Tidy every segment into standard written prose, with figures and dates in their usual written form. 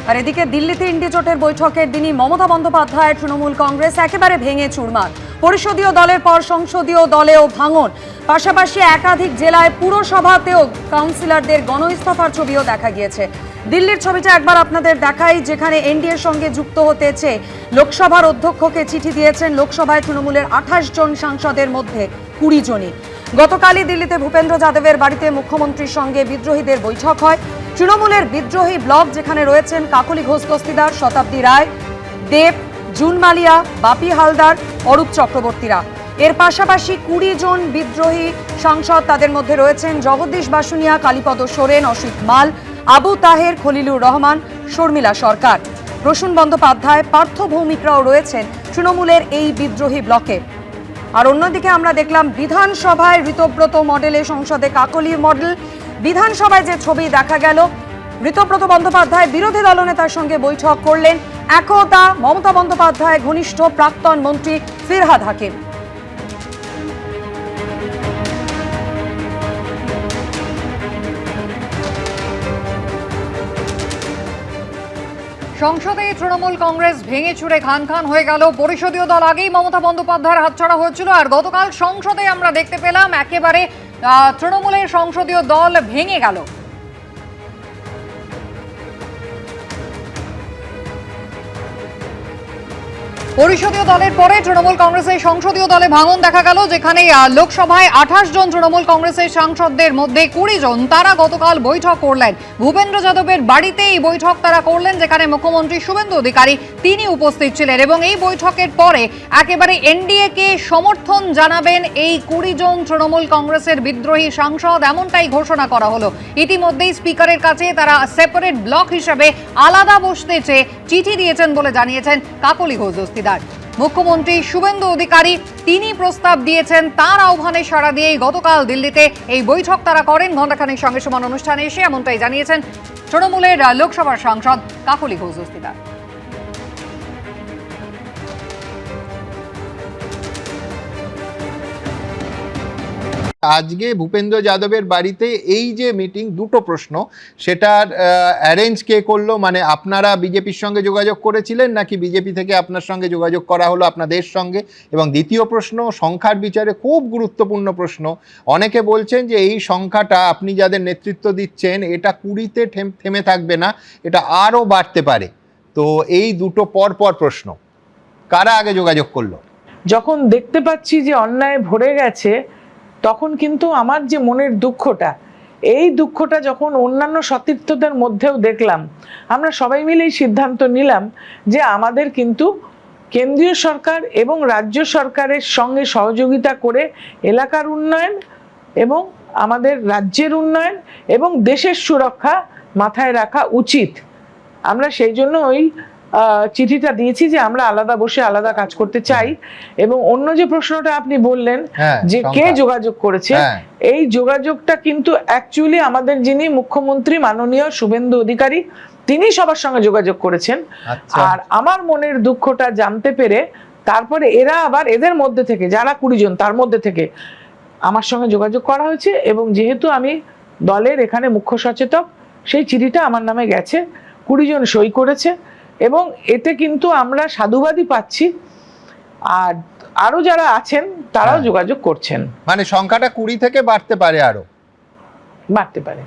আর এদিকে দিল্লিতে ইন্ডি জোটের বৈঠকের দিনই মমতা বন্দ্যোপাধ্যায়ের তৃণমূল কংগ্রেস একেবারে ভেঙে চুরমার। পরিষদীয় দলের পর সংসদীয় দলেও ভাঙন, পাশাপাশি একাধিক জেলায় পুরসভাতেও কাউন্সিলরদের গণইস্তফার ছবিও দেখা গিয়েছে। দিল্লির ছবিটা একবার আপনাদের দেখাই, যেখানে এনডিএর সঙ্গে যুক্ত হতে চেয়ে লোকসভার অধ্যক্ষকে চিঠি দিয়েছেন লোকসভায় তৃণমূলের 28 জন সাংসদের মধ্যে 20 জনই। গতকালই দিল্লিতে ভূপেন্দ্র যাদবের বাড়িতে মুখ্যমন্ত্রীর সঙ্গে বিদ্রোহীদের বৈঠক হয়। তৃণমূলের বিদ্রোহী ব্লক যেখানে রয়েছেন কাকলি ঘোষ দস্তিদার, শতাব্দী রায়, দেব, জুন মালিয়া, বাপি হালদার, অরূপ চক্রবর্তীরা। এর পাশাপাশি 20 জন বিদ্রোহী সাংসদ, তাদের মধ্যে রয়েছেন জগদীশ বাসুনিয়া, কালীপদ সোরেন, অসিত মাল, আবু তাহের, খলিলুর রহমান, শর্মিলা সরকার, প্রসূন বন্দ্যোপাধ্যায়, পার্থ ভৌমিকরাও রয়েছেন তৃণমূলের এই বিদ্রোহী ব্লকে। আর অন্যদিকে আমরা দেখলাম বিধানসভায় ঋতব্রত মডেলে, সংসদে কাকলি মডেল। বিধানসভায় যে ছবি দেখা গেল, ঋতব্রত বন্দ্যোপাধ্যায় বিরোধী দলনেতার সঙ্গে বৈঠক করলেন একদা মমতা বন্দ্যোপাধ্যায় ঘনিষ্ঠ প্রাক্তন মন্ত্রী ফিরহাদ হাকিম। সংসদে তৃণমূল কংগ্রেস ভেঙে চুরে খান খান হয়ে গেল। পরিষদীয় দল আগেই মমতা বন্দ্যোপাধ্যায়ের হাতছাড়া হয়েছিল, আর গতকাল সংসদে আমরা দেখতে পেলাম একেবারে তৃণমূলের সংসদীয় দল ভেঙে গেল। পরিষদীয় দলের পরে তৃণমূল কংগ্রেসের সংসদীয় দলে ভাঙন দেখা গেল, যেখানে লোকসভায় 28 জন তৃণমূল কংগ্রেসের সাংসদদের মধ্যে 20 জন তারা গতকাল বৈঠক করলেন ভূপেন্দ্র যাদবের বাড়িতে। এই বৈঠক তারা করলেন যেখানে মুখ্যমন্ত্রী শুভেন্দু অধিকারী তিনি উপস্থিত ছিলেন, এবং এই বৈঠকের পরে একেবারে এনডিএ কে সমর্থন জানাবেন এই 20 জন তৃণমূল কংগ্রেসের বিদ্রোহী সাংসদ, এমনটাই ঘোষণা করা হলো। ইতিমধ্যেই স্পিকারের কাছে তারা সেপারেট ব্লক হিসেবে আলাদা বসতে চেয়ে চিঠি দিয়েছেন বলে জানিয়েছেন কাকলি ঘোষ দস্তিদার। মুখ্যমন্ত্রী শুভেন্দু অধিকারী তিনি প্রস্তাব দিয়েছেন, তার আহ্বানে সাড়া দিয়ে গতকাল দিল্লিতে এই বৈঠক তারা করেন। ঘণ্টাখানেক সঙ্গে সমান অনুষ্ঠানে এসে এমনটাই জানিয়েছেন তৃণমূলের লোকসভার সাংসদ কাকলি ঘোষ দস্তিদার। আজকে ভূপেন্দ্র যাদবের বাড়িতে এই যে মিটিং, দুটো প্রশ্ন, সেটার অ্যারেঞ্জ কে করলো? মানে আপনারা বিজেপির সঙ্গে যোগাযোগ করেছিলেন নাকি বিজেপি থেকে আপনার সঙ্গে যোগাযোগ করা হলো আপনাদের সঙ্গে? এবং দ্বিতীয় প্রশ্ন, সংখ্যার বিচারে খুব গুরুত্বপূর্ণ প্রশ্ন, অনেকে বলছেন যে এই সংখ্যাটা আপনি যাদের নেতৃত্ব দিচ্ছেন এটা 20-তে থেমে থাকবে না, এটা আরও বাড়তে পারে। তো এই দুটো পরপর প্রশ্ন, কারা আগে যোগাযোগ করলো? যখন দেখতে পাচ্ছি যে অন্যায় ভরে গেছে, তখন কিন্তু আমার যে মনের দুঃখটা, এই দুঃখটা যখন অন্যান্য সতীর্থদের মধ্যেও দেখলাম, আমরা সবাই মিলেই সিদ্ধান্ত নিলাম যে আমাদের কিন্তু কেন্দ্রীয় সরকার এবং রাজ্য সরকারের সঙ্গে সহযোগিতা করে এলাকার উন্নয়ন এবং আমাদের রাজ্যের উন্নয়ন এবং দেশের সুরক্ষা মাথায় রাখা উচিত। আমরা সেই জন্য ওই চিঠিটা দিয়েছি যে আমরা আলাদা বসে আলাদা কাজ করতে চাই। এবং অন্য যে প্রশ্নটা আপনি বললেন যে কে যোগাযোগ করেছে, এই যোগাযোগটা কিন্তু অ্যাকচুয়ালি আমাদের যিনি মুখ্যমন্ত্রী মাননীয় শুভেন্দু অধিকারী তিনি সবার সঙ্গে যোগাযোগ করেছেন। আর আমার মনের দুঃখটা জানতে পেরে তারপরে এরা আবার এদের মধ্যে থেকে যারা 20 জন তার মধ্যে থেকে আমার সঙ্গে যোগাযোগ করা হয়েছে, এবং যেহেতু আমি দলের এখানে মুখ্য সচেতক, সেই চিঠিটা আমার নামে গেছে, 20 জন সই করেছে, এবং এতে কিন্তু আমরা সাধুবাদই পাচ্ছি। আর আরো যারা আছেন তারাও যোগাযোগ করছেন। মানে সংখ্যাটা 20 থেকে বাড়তে পারে, আরো বাড়তে পারে।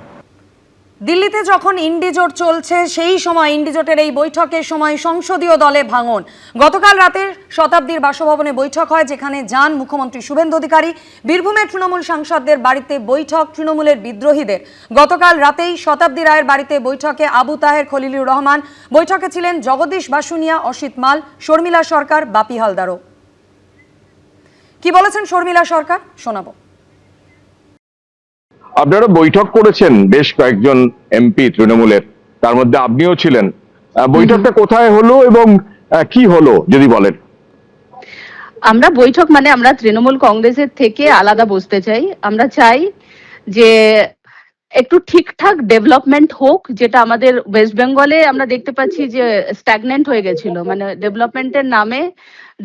দিল্লিতে যখন ইন্ডি জোট চলছে, সেই সময় ইন্ডি জোটের এই বৈঠকের সময় সংসদীয় দলে ভাঙন। গতকাল রাতে শতাব্দীর বাসভবনে বৈঠক হয়, যেখানে যান মুখ্যমন্ত্রী শুভেন্দু অধিকারী। বীরভূমের তৃণমূল সাংসদদের বাড়িতে বৈঠক তৃণমূলের বিদ্রোহীদের। গতকাল রাতেই শতাব্দী রায়ের বাড়িতে বৈঠকে আবু তাহের, খলিলুর রহমান, বৈঠকে ছিলেন জগদীশ বাসুনিয়া, অসিত মাল, শর্মিলা সরকার, বাপি হালদারও। কি বলেছেন শর্মিলা সরকার শোনাবো। আপনারা বৈঠক করেছেন বেশ কয়েকজন এমপি তৃণমূলের, তার মধ্যে আপনিও ছিলেন। বৈঠকটা কোথায় হলো এবং কি হলো যদি বলেন? আমরা বৈঠক মানে আমরা তৃণমূল কংগ্রেসের থেকে আলাদা বসতে চাই। আমরা চাই যে একটু ঠিকঠাক ডেভেলপমেন্ট হোক, যেটা আমাদের ওয়েস্ট বেঙ্গলে আমরা দেখতে পাচ্ছি যে স্ট্যাগনেন্ট হয়ে গেছিল, মানে ডেভেলপমেন্টের নামে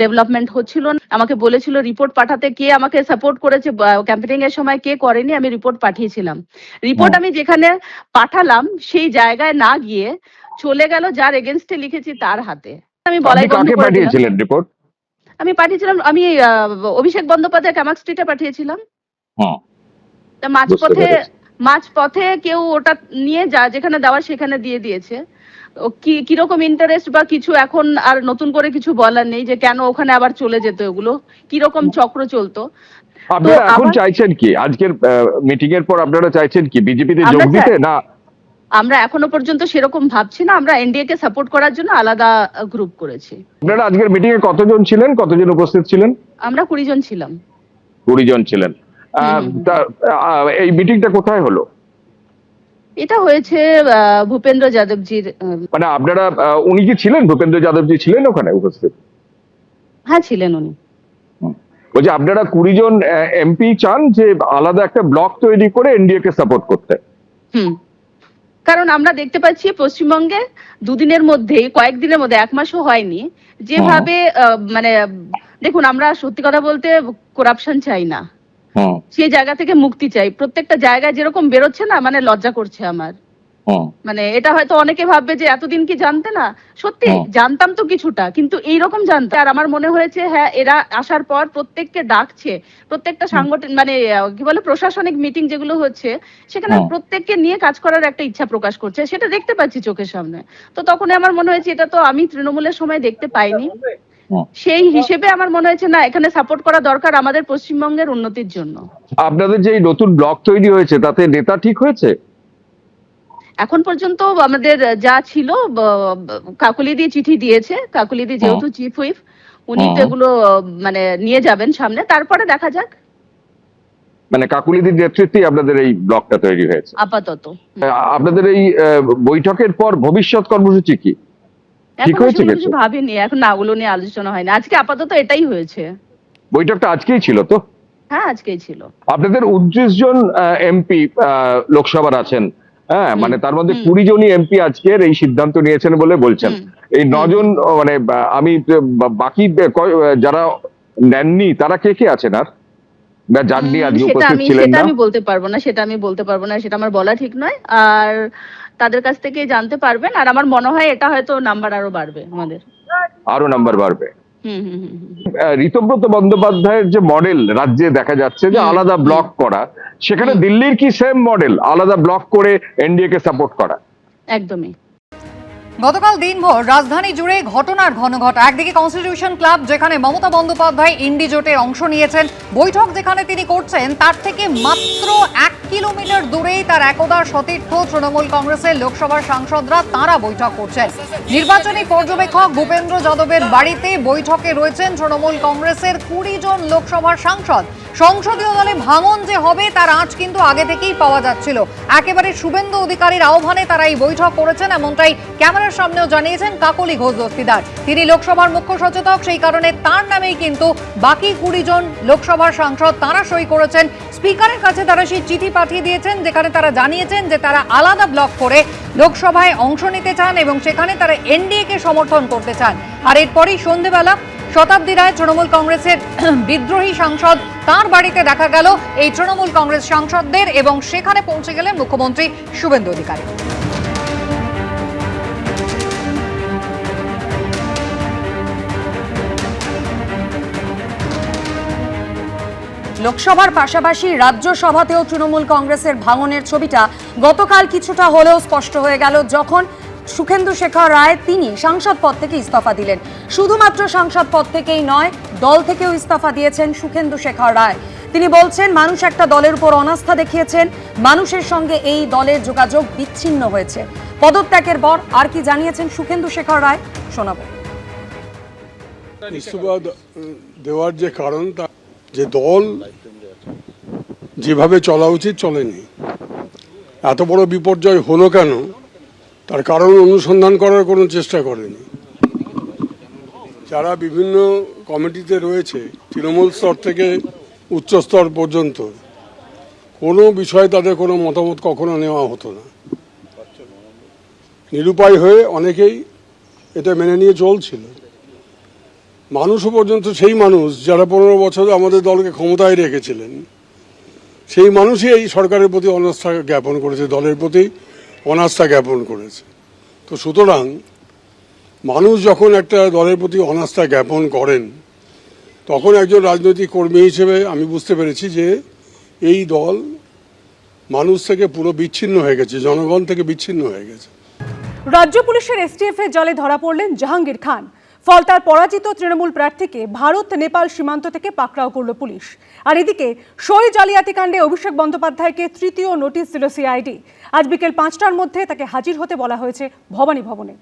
ডেভেলপমেন্ট হচ্ছিল না। আমাকে বলেছিল রিপোর্ট পাঠাতে, কে আমাকে সাপোর্ট করেছে ক্যাম্পেনিং এর সময় কে করেনি, আমি রিপোর্ট পাঠিয়েছিলাম। রিপোর্ট আমি যেখানে পাঠালাম সেই জায়গায় না গিয়ে চলে গেল যার এগেনস্টে লিখেছি তার হাতে। আমি আপনি বলাই বন্ধ কাকে করে দিলাম। পাঠিয়েছিলেন রিপোর্ট? আমি পাঠিয়েছিলাম, আমি অভিষেক বন্দ্যোপাধ্যায় কামাক স্ট্রিটে পাঠিয়েছিলাম। হ্যাঁ, তা বুঝতে পেরেছি। মাঝপথে কেউ ওটা নিয়ে যেখানে দেওয়ার সেখানে দিয়ে দিয়েছে। ও কিরকম ইন্টারেস্ট বা কিছু এখন আর নতুন করে কিছু বলার নেই যে কেন ওখানে আবার চলে যেত, ওগুলো কিরকম চক্র চলতো। আপনারা এখন আবার- চাইছেন কি? আজকের মিটিং এর পর আপনারা চাইছেন কি বিজেপিতে যোগ আমরা দিতে? না আমরা এখনো পর্যন্ত সেরকম ভাবছি না, আমরা এনডিএ কে সাপোর্ট করার জন্য আলাদা গ্রুপ করেছি। আপনারা আজকের মিটিং এ কতজন ছিলেন, কতজন উপস্থিত ছিলেন? আমরা 20 জন ছিলাম। 20 জন ছিলেন। এই মিটিংটা কোথায় হলো? এটা হয়েছে ভূপেন্দ্র যাদবজির। মানে আপনারা উনি কি ছিলেন, ভূপেন্দ্র যাদবজি ছিলেন ওখানে উপস্থিত? হ্যাঁ, ছিলেন উনি। বলছি আপনারা 20 জন এমপি চান যে আলাদা একটা ব্লক তৈরি করে এনডিএ কে সাপোর্ট করতে? হুম, কারণ আমরা দেখতে পাচ্ছি পশ্চিমবঙ্গে দুদিনের মধ্যে, কয়েকদিনের মধ্যে, 1 মাসও হয়নি, যেভাবে মানে দেখুন, আমরা সত্যি কথা বলতে করাপশন চাই না, সেই জায়গা থেকে মুক্তি চাই। প্রত্যেকটা জায়গায় যেরকম বেরোচ্ছে না, মানে লজ্জা করছে আমার। মানে এটা হয়তো অনেকে ভাববে যে এতদিন কি জানতে না, সত্যি জানতাম তো কিছুটা, কিন্তু এইরকম জানতাম। আর আমার মনে হয়েছে হ্যাঁ, এরা আসার পর প্রত্যেককে ডাকছে, প্রত্যেকটা সাংগঠনিক মানে কি বলে প্রশাসনিক মিটিং যেগুলো হচ্ছে, সেখানে প্রত্যেককে নিয়ে কাজ করার একটা ইচ্ছা প্রকাশ করছে, সেটা দেখতে পাচ্ছি চোখের সামনে। তো তখন আমার মনে হয়েছে এটা তো আমি তৃণমূলের সময় দেখতে পাইনি। সেই হিসেবে আমার মনে হয়েছে না, এখানে সাপোর্ট করা দরকার আমাদের পশ্চিমবঙ্গের উন্নতির জন্য। আপনাদের যে নতুন ব্লক তৈরি হয়েছে তাতে নেতা ঠিক হয়েছে? এখন পর্যন্ত আমাদের যা ছিল, কাকুলিদি চিঠি দিয়েছে। কাকুলিদি যেহেতু চিফ হুইপ, উনি তো এগুলো মানে নিয়ে যাবেন সামনে, তারপরে দেখা যাক। মানে কাকুলিদির নেতৃত্বে আপনাদের এই ব্লকটা তৈরি হয়েছে আপাতত আপনাদের এই বৈঠকের পর ভবিষ্যৎ কর্মসূচি কি ঠিক এখন হয়েছে? কিছু ভাবিনি, এখন না ওগুলো নিয়ে আলোচনা হয়নি। আজকে আপাতত এটাই হয়েছে। বৈঠকটা আজকেই ছিল তো? হ্যাঁ, আজকেই ছিল। আপনাদের 29 জন এমপি লোকসভার আছেন, হ্যাঁ, মানে তার মধ্যে 20 জনই এমপি আজকের এই সিদ্ধান্ত নিয়েছেন বলে বলছেন। এই 9 জন মানে আমি বাকি যারা নেননি তারা কে কে আছেন আর যাননি আজকে উপস্থিত ছিলেন সেটা না? আমি বলতে পারবো না, সেটা আমার বলা ঠিক নয়। আর তাদের কাছ থেকে জানতে পারবেন। আর আমার মনে হয় এটা হয়তো নাম্বার আরো বাড়বে, আমাদের আরো নাম্বার বাড়বে। হুম হুম হুম হুম। ঋতব্রত বন্দ্যোপাধ্যায়ের যে মডেল রাজ্যে দেখা যাচ্ছে যে আলাদা ব্লক করা, সেখানে দিল্লির কি সেম মডেল আলাদা ব্লক করে এনডিএ কে সাপোর্ট করা? একদমই। গতকাল দিনভর রাজধানী জুড়ে ঘটনার ঘনঘটা। একদিকে কনস্টিটিউশন ক্লাব, যেখানে মমতা বন্দ্যোপাধ্যায় ইন্ডি জোটে অংশ নিয়েছেন, বৈঠক যেখানে তিনি করছেন তার থেকে মাত্র 1 কিলোমিটার দূরেই তার একদা সতীর্থ তৃণমূল কংগ্রেসের লোকসভার সাংসদরা তাঁরা বৈঠক করছেন। নির্বাচনী পর্যবেক্ষক ভূপেন্দ্র যাদবের বাড়িতে বৈঠকে রয়েছেন তৃণমূল কংগ্রেসের 20 জন লোকসভার সাংসদ। সংসদীয় দলে ভাঙন যে হবে তার আঁচ কিন্তু আগে থেকেই পাওয়া যাচ্ছিল। একেবারে শুভেন্দু অধিকারীর আহ্বানে তারা এই বৈঠক করেছেন, এমনটাই ক্যামেরার সামনেও জানিয়েছেন কাকলি ঘোষ দস্তিদার। তিনি লোকসভার মুখ্য সচেতক, সেই কারণে তার নামেই কিন্তু বাকি 20 জন লোকসভার সাংসদ তারা সই করেছেন। স্পিকারের কাছে তারা সেই চিঠি পাঠিয়ে দিয়েছেন, যেখানে তারা জানিয়েছেন যে তারা আলাদা ব্লক করে লোকসভায় অংশ নিতে চান এবং সেখানে তারা এনডিএ কে সমর্থন করতে চান। আর এরপরই সন্ধেবেলা শতাব্দী রায়, তৃণমূল কংগ্রেসের বিদ্রোহী সাংসদ, তার বাড়িতে দেখা গেল এই তৃণমূল কংগ্রেস সাংসদদের এবং সেখানে পৌঁছে গেলেন মুখ্যমন্ত্রী শুভেন্দু অধিকারী। লোকসভার পাশাপাশি রাজ্যসভাতেও তৃণমূল কংগ্রেসের ভাঙনের ছবিটা গতকাল কিছুটা হলেও স্পষ্ট হয়ে গেল, যখন সুখেন্দু শেখর রায় তিনি সাংসদ পদ থেকে ইস্তফা দিলেন। শুধুমাত্র সাংসদ পদ থেকেই নয়, দল থেকেও ইস্তফা দিয়েছেন সুখেন্দু শেখর রায়। তিনি বলছেন মানুষ একটা দলের উপর অনাস্থা দেখিয়েছেন, মানুষের সঙ্গে এই দলের যোগাযোগ বিচ্ছিন্ন হয়েছে। পদত্যাগের পর আর কি জানিয়েছেন সুখেন্দু শেখর রায়, শোনাবো। ইস্তফা দেওয়ার যে কারণ, যে দল যেভাবে চলা উচিত চলেনি, এত বড় বিপর্যয় হলো কেন তার কারণ অনুসন্ধান করার কোনো চেষ্টা করেনি। যারা বিভিন্ন কমিটিতে রয়েছে, তৃণমূল স্তর থেকে উচ্চ স্তর পর্যন্ত, কোনো বিষয়ে তাদের কোনো মতামত কখনো নেওয়া হতো না। নিরুপায় হয়ে অনেকেই এটা মেনে নিয়ে চলছিল। মানুষও পর্যন্ত, সেই মানুষ যারা 15 বছর আমাদের দলকে ক্ষমতায় রেখেছিলেন, সেই মানুষই এই সরকারের প্রতি অনাস্থা জ্ঞাপন করেছে, দলের প্রতি অনাস্থা জ্ঞাপন করেছে। তো সুতরাং মানুষ যখন একটা দলের প্রতি অনাস্থা জ্ঞাপন করেন, তখন একজন রাজনৈতিক কর্মী হিসেবে আমি বুঝতে পেরেছি যে এই দল মানুষ থেকে পুরো বিচ্ছিন্ন হয়ে গেছে, জনগণ থেকে বিচ্ছিন্ন হয়ে গেছে। রাজ্য পুলিশের এসটিএফ এর জালে ধরা পড়লেন জাহাঙ্গীর খান। ফলতার পরাজিত তৃণমূল প্রার্থীকে ভারত নেপাল সীমান্ত থেকে পাকড়াও করল পুলিশ। আর এদিকে সই জালিয়াতি কাণ্ডে অভিষেক বন্দ্যোপাধ্যায়কে তৃতীয় নোটিশ দিল সিআইডি। আজ বিকেল 5টার মধ্যে তাকে হাজির হতে বলা হয়েছে ভবানী ভবনে।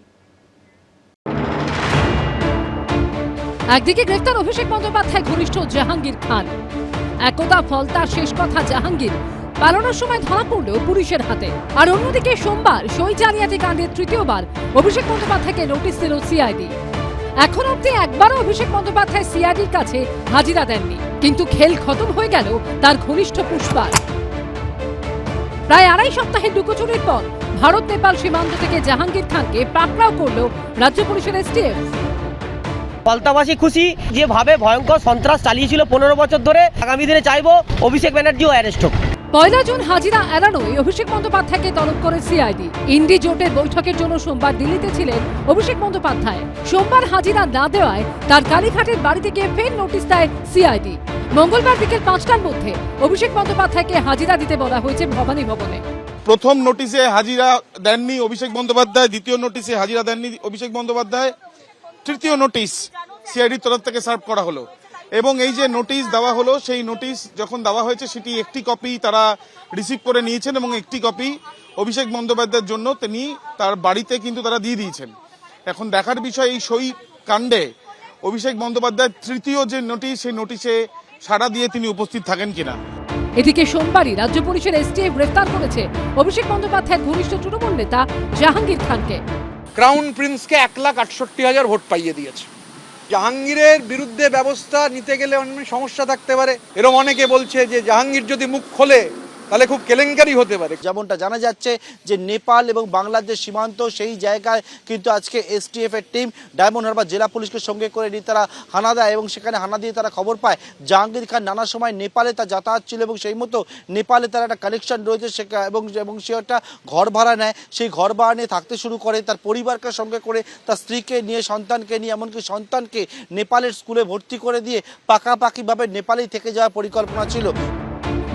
একদিকে গ্রেফতার অভিষেক বন্দ্যোপাধ্যায় ঘনিষ্ঠ জাহাঙ্গীর খান, একদা ফলতার শেষ কথা জাহাঙ্গীর পালানোর সময় ধরা পড়লেও পুলিশের হাতে। আর অন্যদিকে সোমবার সই জালিয়াতি কাণ্ডের তৃতীয়বার অভিষেক বন্দ্যোপাধ্যায়কে নোটিশ দিল সিআইডি। এখন অব্দি একবারও অভিষেক বন্দ্যোপাধ্যায় সিআইডির কাছে হাজিরা দেননি, কিন্তু খেল খতম হয়ে গেল তার ঘনিষ্ঠ পুষ্পার। প্রায় 2.5 সপ্তাহের লুকোচুরির পর ভারত নেপাল সীমান্ত থেকে জাহাঙ্গীর খানকে পাকড়াও করল রাজ্য পুলিশের এসটিএফ। ফলতাবাসী খুশি, যেভাবে ভয়ঙ্কর সন্ত্রাস চালিয়েছিল 15 বছর ধরে, আগামী দিনে চাইবো অভিষেক ব্যানার্জিও অ্যারেস্ট হোক। 1 জুন হাজিরা এড়ানোয় অভিষেক বন্দ্যোপাধ্যায়কে তলব করে সিআইডি। ইন্ডি জোটের বৈঠকের জন্য সোমবার দিল্লিতে ছিলেন অভিষেক বন্দ্যোপাধ্যায়। সোমবার হাজিরা না দেওয়ায় তার কালীঘাটের বাড়ি থেকে ফের নোটিশ দেয় সিআইডি। মঙ্গলবার বিকেল 5টার মধ্যে অভিষেক বন্দ্যোপাধ্যায়কে হাজিরা দিতে বলা হয়েছে ভবানী ভবনে। প্রথম নোটিশে হাজিরা দেননি অভিষেক বন্দ্যোপাধ্যায়, দ্বিতীয় নোটিশে হাজিরা দেননি অভিষেক বন্দ্যোপাধ্যায়, তৃতীয় নোটিশ সিআইডির তরফ থেকে সার্ভ করা হলো। এবং এই যে নোটিশ দেওয়া হলো, সেই নোটিশ যখন দেওয়া হয়েছে সেটি একটি কপি তারা রিসিভ করে নিয়েছেন এবং একটি কপি অভিষেক বন্দ্যোপাধ্যায়ের জন্য তিনি তার বাড়িতে কিন্তু তারা দিয়ে দিয়েছেন। এখন দেখার বিষয় এই সই কাণ্ডে অভিষেক বন্দ্যোপাধ্যায়ের তৃতীয় যে নোটিশ, সেই নোটিশে সাড়া দিয়ে তিনি উপস্থিত থাকেন কিনা। এদিকে সোমবারই রাজ্য পুলিশের এসটিএফ গ্রেফতার করেছে অভিষেক বন্দ্যোপাধ্যায়ের ঘনিষ্ঠ তৃণমূল নেতা জাহাঙ্গীর খানকে। ক্রাউন প্রিন্সকে 1,68,000 ভোট পাইয়ে দিয়েছে। জাহাঙ্গীরের বিরুদ্ধে ব্যবস্থা নিতে গেলে অনেক সমস্যা থাকতে পারে, এরকম অনেকে বলছে যে জাহাঙ্গীর যদি মুখ খোলে তাহলে খুব কেলেঙ্কারি হতে পারে। যেমনটা জানা যাচ্ছে যে নেপাল এবং বাংলাদেশ সীমান্ত, সেই জায়গায় কিন্তু আজকে এসটিএফ এর টিম ডায়মন্ড হারবার জেলা পুলিশকে সঙ্গে করে নিয়ে তারা হানা দেয় এবং সেখানে হানা দিয়ে তারা খবর পায় জাহাঙ্গীর খান নানা সময় নেপালে তার যাতায়াত ছিল এবং সেই মতো নেপালে তার একটা কানেকশন রয়েছে এবং সে একটা ঘর ভাড়া নেয়। সেই ঘর ভাড়া নিয়ে থাকতে শুরু করে, তার পরিবারকে সঙ্গে করে, তার স্ত্রীকে নিয়ে, সন্তানকে নিয়ে, এমনকি সন্তানকে নেপালের স্কুলে ভর্তি করে দিয়ে পাকাপাকিভাবে নেপালেই থেকে যাওয়ার পরিকল্পনা ছিল।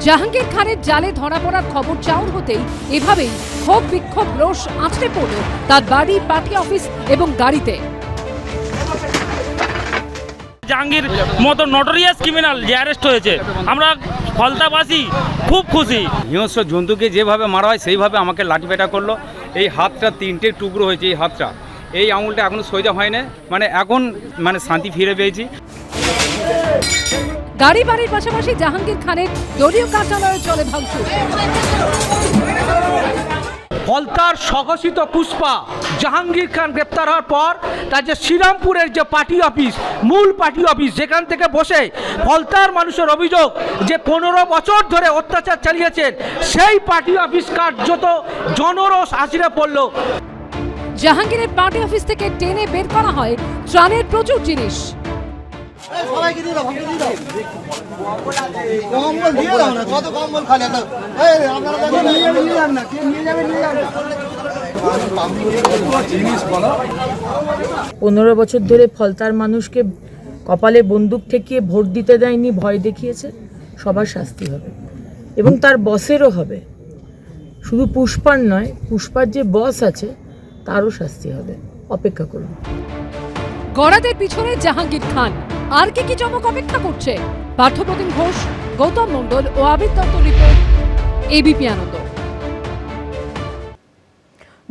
জাহাঙ্গীর খানের জালে ধরা পড়ার খবর চাউর হতেই এভাবেই ক্ষোভ বিক্ষোভ রোষ আছড়ে পড়ল তার বাড়ি, পার্টি অফিস এবং গাড়িতে। জাহাঙ্গীর মতো নটোরিয়াস ক্রিমিনাল যে অ্যারেস্ট হয়েছে, আমরা ফলতাবাসী খুব খুশি। হিংস্র জন্তুকে যেভাবে মারা হয় সেইভাবে আমাকে লাঠিপেটা করলো। এই হাতটা 3টে টুকরো হয়েছে, এই হাতটা, এই আঙুলটা এখনো সোজা হয় না, এখন শান্তি ফিরে পেয়েছি। গাড়ি বাড়ির পাশাপাশি জাহাঙ্গীর খানের দলীয় কার্যালয়ে চলে ভাঙচুর। ফলতার স্বঘোষিত পুষ্পা জাহাঙ্গীর খান গ্রেপ্তার হওয়ার পর তার যে শ্রীরামপুরের যে পার্টি অফিস, মূল পার্টি অফিস, যেখান থেকে বসে ফলতার মানুষের অভিযোগ যে 15 বছর ধরে অত্যাচার চালিয়েছেন, সেই পার্টি অফিস কার্যত জনরোষ আছড়ে পড়ল। জাহাঙ্গীরের পার্টি অফিস থেকে টেনে বের করা হয় ত্রাণের প্রচুর জিনিস। পনেরো বছর ধরে ফলতার মানুষকে কপালে বন্দুক ঠেকিয়ে ভোট দিতে দেয়নি, ভয় দেখিয়েছে, সবার শাস্তি হবে এবং তার বসেরও হবে। শুধু পুষ্পার নয়, পুষ্পার যে বস আছে তারও শাস্তি হবে। অপেক্ষা করুন। গড়াদের পিছনে জাহাঙ্গীর খান, আর কি চমক অপেক্ষা করছে? পার্থপ্রতিম ঘোষ, গৌতম মণ্ডল ও আবির দত্ত রিপোর্ট, এবিপি আনন্দ।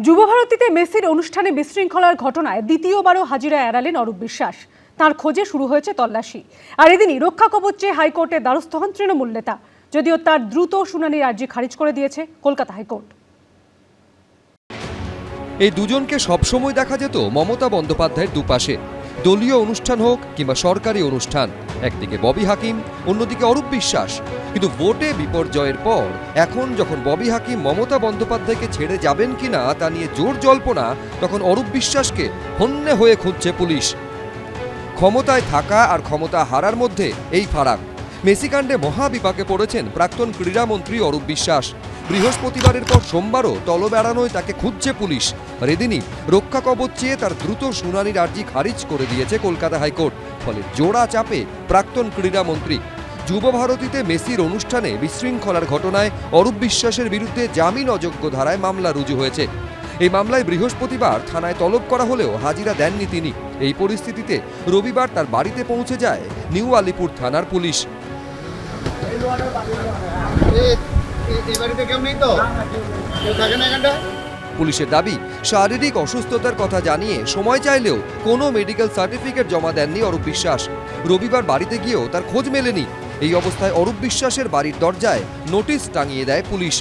যুবভারতীতে মেসির অনুষ্ঠানে বিশৃঙ্খলার ঘটনায় দ্বিতীয়বারও হাজিরা এড়ালেন অরূপ বিশ্বাস। তার খোঁজে শুরু হয়েছে তল্লাশি। আর এদিনই রক্ষা কবচ চেয়ে হাইকোর্টের দ্বারস্থ হন তৃণমূল নেতা, যদিও তার দ্রুত শুনানির আর্জি খারিজ করে দিয়েছে কলকাতা হাইকোর্ট। এই দুজনকে সবসময় দেখা যেত মমতা বন্দ্যোপাধ্যায়ের দুপাশে, দলীয় অনুষ্ঠান হোক কিংবা সরকারি অনুষ্ঠান। একদিকে ববি হাকিম, অন্যদিকে অরূপ বিশ্বাস। কিন্তু ভোটে বিপর্যয়ের পর এখন যখন ববি হাকিম মমতা বন্দ্যোপাধ্যায়কে ছেড়ে যাবেন কিনা তা নিয়ে জোর জল্পনা, তখন অরূপ বিশ্বাসকে হন্যে হয়ে খুঁজছে পুলিশ। ক্ষমতায় থাকা আর ক্ষমতা হারার মধ্যে এই ফারাক। মেসি কাণ্ডে মহাবিপাকে পড়েছেন প্রাক্তন ক্রীড়ামন্ত্রী অরূপ বিশ্বাস। বৃহস্পতিবারের পর সোমবারও তলব এড়ানোয় তাকে খুঁজছে পুলিশ। আর এদিনই রক্ষা কবচ চেয়ে তার দ্রুত শুনানির আর্জি খারিজ করে দিয়েছে কলকাতা হাইকোর্ট। ফলে জোড়া চাপে প্রাক্তন ক্রীড়ামন্ত্রী। যুব ভারতীতে মেসির অনুষ্ঠানে বিশৃঙ্খলার ঘটনায় অরূপ বিশ্বাসের বিরুদ্ধে জামিন অযোগ্য ধারায় মামলা রুজু হয়েছে। এই মামলায় বৃহস্পতিবার থানায় তলব করা হলেও হাজিরা দেননি তিনি। এই পরিস্থিতিতে রবিবার তার বাড়িতে পৌঁছে যায় নিউ আলিপুর থানার পুলিশ। পুলিশের দাবি, শারীরিক অসুস্থতার কথা জানিয়ে সময় চাইলেও কোনো মেডিকেল সার্টিফিকেট জমা দেননি অরূপ বিশ্বাস। রবিবার বাড়িতে গিয়েও তার খোঁজ মেলেনি। এই অবস্থায় অরূপ বিশ্বাসের বাড়ির দরজায় নোটিশ টাঙিয়ে দেয় পুলিশ।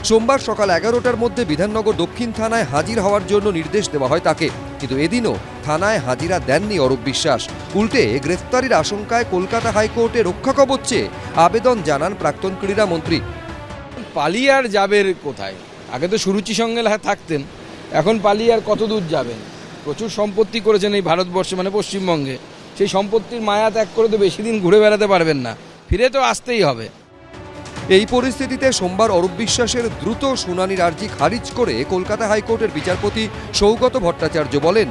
সোমবার সকাল 11টার মধ্যে বিধাননগর দক্ষিণ থানায় হাজির হওয়ার জন্য নির্দেশ দেওয়া হয় তাকে, কিন্তু এদিনও থানায় হাজিরা দেননি অরূপ বিশ্বাস। উল্টে গ্রেফতারির আশঙ্কায় কলকাতা হাইকোর্টে রক্ষা কবচ চেয়ে আবেদন জানান প্রাক্তন ক্রীড়ামন্ত্রী। পালিয়ে আর যাবেন কোথায়? আগে তো সুরুচির সঙ্গে থাকতেন, এখন পালিয়ে আর কত দূর যাবেন? প্রচুর সম্পত্তি করেছেন এই ভারতবর্ষে, মানে পশ্চিমবঙ্গে। সেই সম্পত্তির মায়া ত্যাগ করে তো বেশি দিন ঘুরে বেড়াতে পারবেন না, ফিরে তো আসতেই হবে। এই পরিস্থিতিতে সোমবার অরূপ বিশ্বাসের দ্রুত শুনানির আর্জি খারিজ করে কলকাতা হাইকোর্টের বিচারপতি সৌগত ভট্টাচার্য বলেন,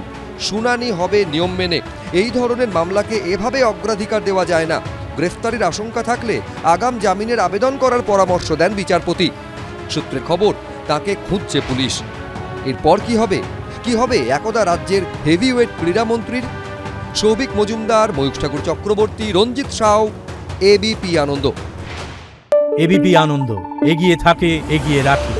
শুনানি হবে নিয়ম মেনে। এই ধরনের মামলাকে এভাবে অগ্রাধিকার দেওয়া যায় না। গ্রেফতারির আশঙ্কা থাকলে আগাম জামিনের আবেদন করার পরামর্শ দেন বিচারপতি। সূত্রে খবর, তাকে খুঁজছে পুলিশ। এরপর কি হবে? কি হবে একদা রাজ্যের হেভিওয়েট ক্রীড়ামন্ত্রীর? সৌভিক মজুমদার, ময়ূখ ঠাকুর চক্রবর্তী, রঞ্জিত সাউ, এবিপি আনন্দ। এবিপি আনন্দ, এগিয়ে থাকে, এগিয়ে রাখে।